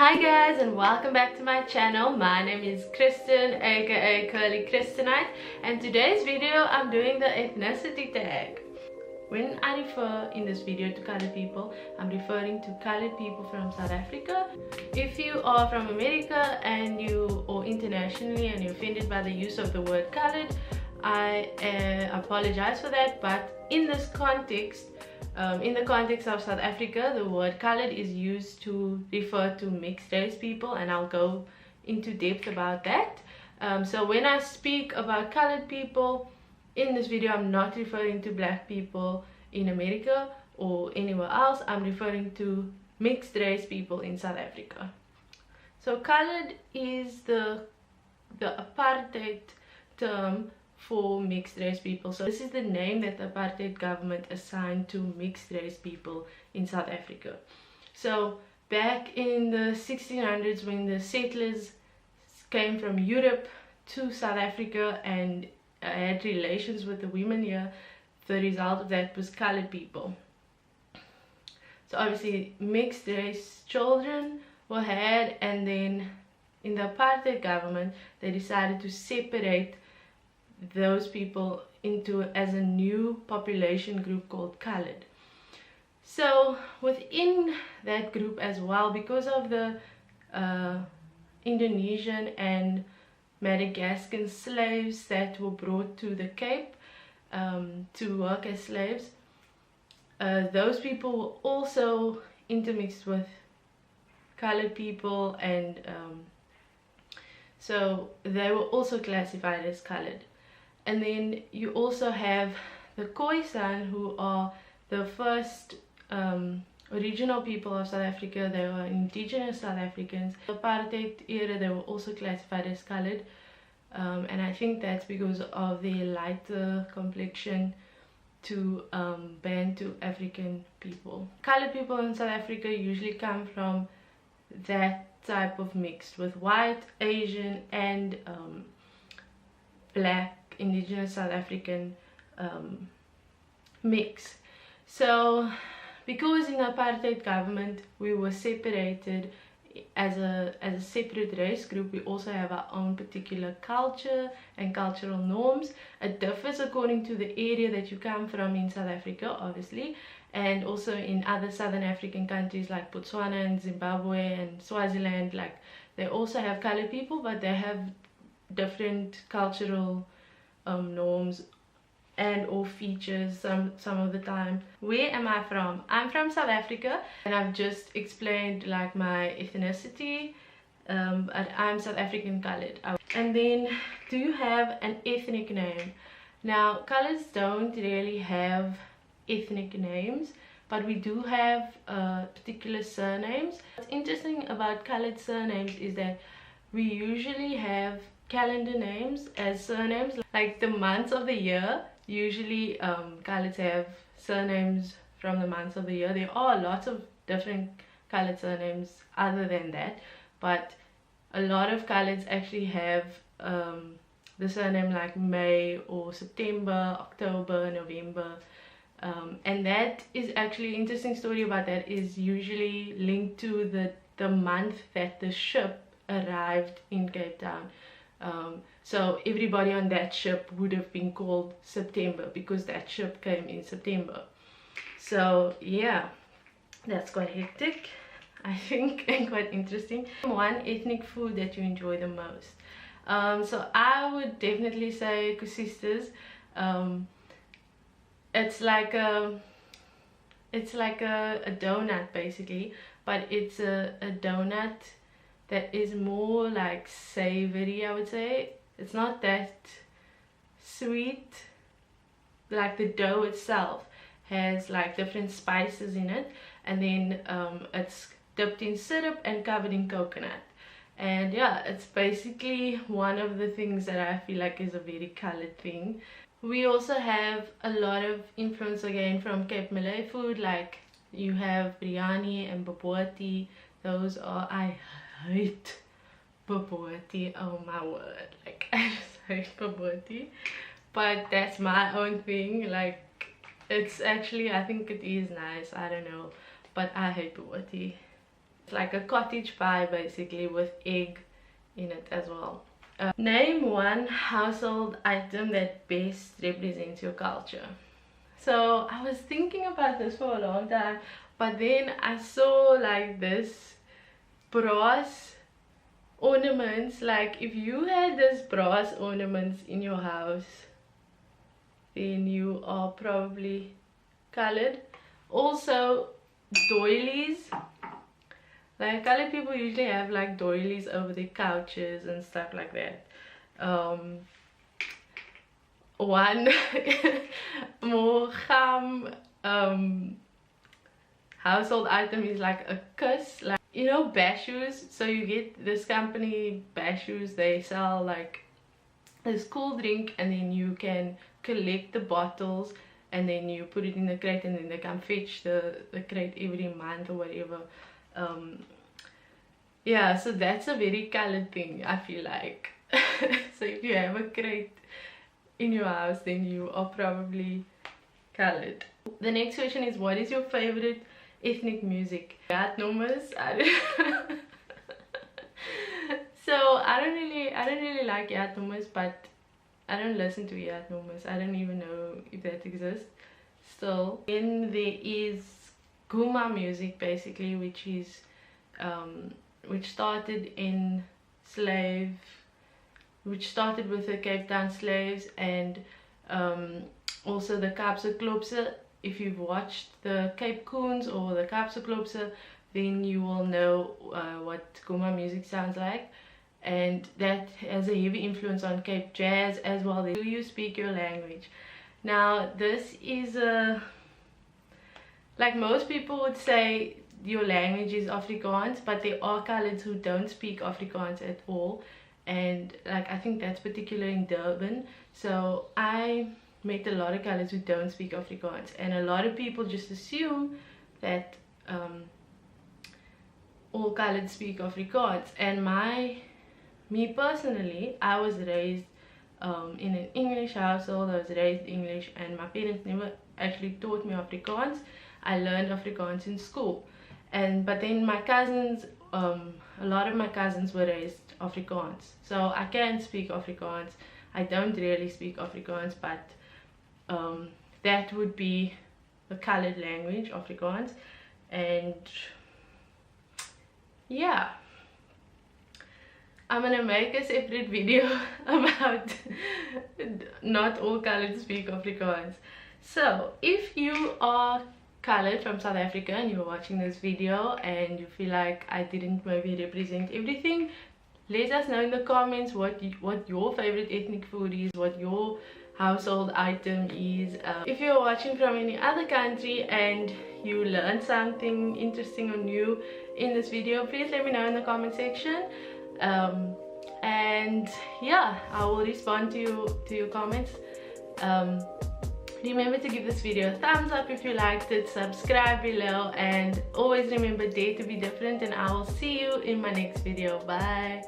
Hi guys, and welcome back to my channel. My name is Kristen, aka Curly Kristenite, and today's video I'm doing the ethnicity tag. When I refer in this video to colored people, I'm referring to colored people from South Africa. If you are from America or internationally and you're offended by the use of the word colored, I apologize for that, but in this context, in the context of South Africa, the word colored is used to refer to mixed race people, and I'll go into depth about that. So when I speak about colored people in this video, I'm not referring to black people in America or anywhere else. I'm referring to mixed race people in South Africa. So colored is the apartheid term for mixed race people. So this is the name that the apartheid government assigned to mixed race people in South Africa. So back in the 1600s, when the settlers came from Europe to South Africa and had relations with the women here, the result of that was colored people. So obviously mixed race children were had, and then in the apartheid government they decided to separate those people as a new population group called colored. So within that group as well, because of the Indonesian and Madagascan slaves that were brought to the Cape to work as slaves, those people were also intermixed with colored people, and so they were also classified as colored. And then you also have the Khoisan, who are the first original people of South Africa. They were indigenous South Africans. In the apartheid era, they were also classified as colored, and I think that's because of their lighter complexion to Bantu African people. Colored people in South Africa usually come from that type of mixed with white, Asian, and black indigenous South African mix. So because in the apartheid government we were separated as a separate race group, we also have our own particular culture and cultural norms. It differs according to the area that you come from in South Africa, obviously, and also in other southern African countries like Botswana and Zimbabwe and Swaziland. Like, they also have colored people, but they have different cultural norms and or features some of the time. Where am I from? I'm from South Africa, and I've just explained like my ethnicity, but I'm South African colored. And then, do you have an ethnic name? Now, coloreds don't really have ethnic names, but we do have particular surnames. What's interesting about colored surnames is that we usually have calendar names as surnames, like the months of the year. Usually coloreds have surnames from the months of the year. There are lots of different colored surnames other than that, but a lot of coloreds actually have the surname like May or September, October, November, and that is actually an interesting story about that. Is usually linked to the month that the ship arrived in Cape Town. So everybody on that ship would have been called September because that ship came in September. So yeah, that's quite hectic, I think, and quite interesting. One ethnic food that you enjoy the most? So I would definitely say kusistas. It's like a donut basically, but it's a donut that is more like savory, I would say. It's not that sweet. Like, the dough itself has like different spices in it, and then it's dipped in syrup and covered in coconut. And yeah, it's basically one of the things that I feel like is a very colored thing. We also have a lot of influence again from Cape Malay food, like you have biryani and bobotie. Those are, I hate bobotie, oh my word, like I just hate bobotie, but that's my own thing. Like, it's actually, I think it is nice, I don't know, but I hate bobotie. It's like a cottage pie basically with egg in it as well. Name one household item that best represents your culture. So I was thinking about this for a long time, but then I saw like this brass ornaments. Like if you had this brass ornaments in your house, then you are probably colored. Also doilies, like colored people usually have like doilies over their couches and stuff like that. One more household item is like a kiss, like you know bashoes. So you get this company bashoes, they sell like this cool drink and then you can collect the bottles and then you put it in the crate and then they come fetch the crate every month or whatever. Yeah, so that's a very colored thing, I feel like. So if you have a crate in your house, then you are probably colored. The next question is, what is your favorite ethnic music? Numbers. So I don't really like numbers, but I don't listen to numbers. I don't even know if that exists still. Then there is Guma music basically, which is which started with the Cape Town slaves, and also the Kaapse. If you've watched the Cape Coons or the Kaapse, then you will know what Guma music sounds like, and that has a heavy influence on Cape Jazz as well. Do you speak your language? Now this is like most people would say your language is Afrikaans, but there are coloureds who don't speak Afrikaans at all, and like I think that's particular in Durban. So I met a lot of coloureds who don't speak Afrikaans, and a lot of people just assume that all coloureds speak Afrikaans. And me personally, I was raised in an English household. I was raised English, and my parents never actually taught me Afrikaans. I learned Afrikaans in school, but then my cousins, a lot of my cousins were raised Afrikaans, so I can speak Afrikaans. I don't really speak Afrikaans, but that would be the colored language, Afrikaans. And yeah, I'm gonna make a separate video about not all colored speak Afrikaans. So if you are colored from South Africa and you're watching this video and you feel like I didn't maybe represent everything, let us know in the comments what your favorite ethnic food is, what your household item is. If you're watching from any other country and you learned something interesting or new in this video, please let me know in the comment section. And yeah, I will respond to your comments. Remember to give this video a thumbs up if you liked it, subscribe below, and always remember, dare to be different, and I will see you in my next video. Bye.